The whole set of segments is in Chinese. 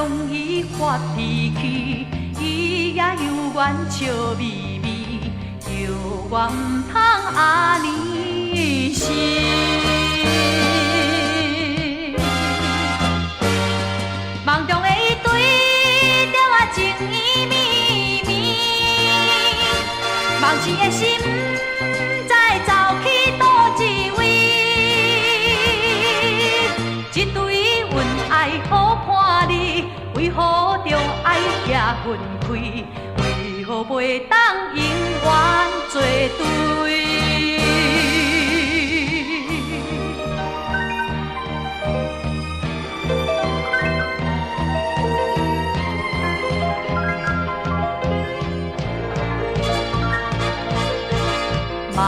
容易发脾气，伊也犹原笑眯眯，叫我唔通安尼死。梦中的伊对着我情意绵绵，梦醒的心不知走去倒一位。一堆恩爱好伴侣，为何着爱遐分开？为何袂当永远作对？梦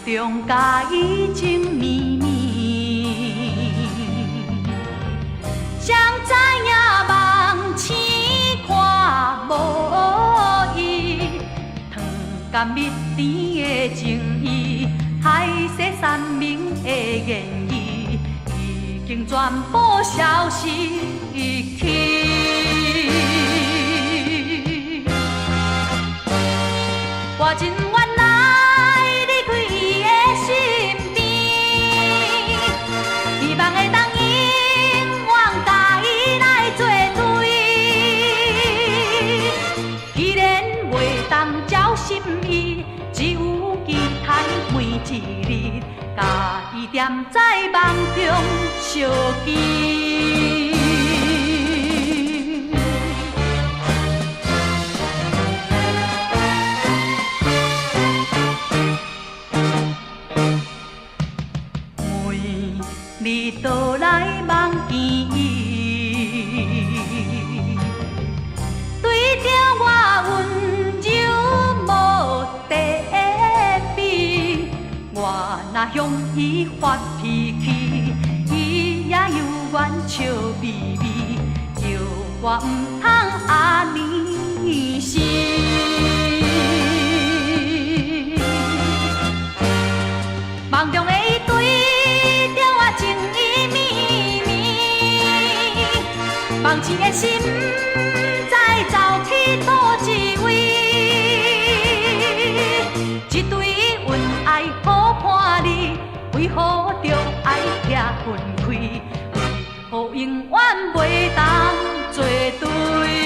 中甲伊情绵绵，谁知影梦醒看无伊，糖甘蜜甜的情意，海誓山盟的言语，已经全部消失去。我真原来离开伊的身边，希望会当永远甲伊来作对。既然袂当照心意，只有期待每一日，甲伊踮在梦中相见。你倒来梦见伊，对着我温柔无地比。我若向伊发脾气，伊也犹原笑眯眯，叫我唔通安尼死。梦中的伊对梦醒的心不知走去倒一位，一堆恩爱好伴侣，为何着爱遐分开？为何永远袂当作对？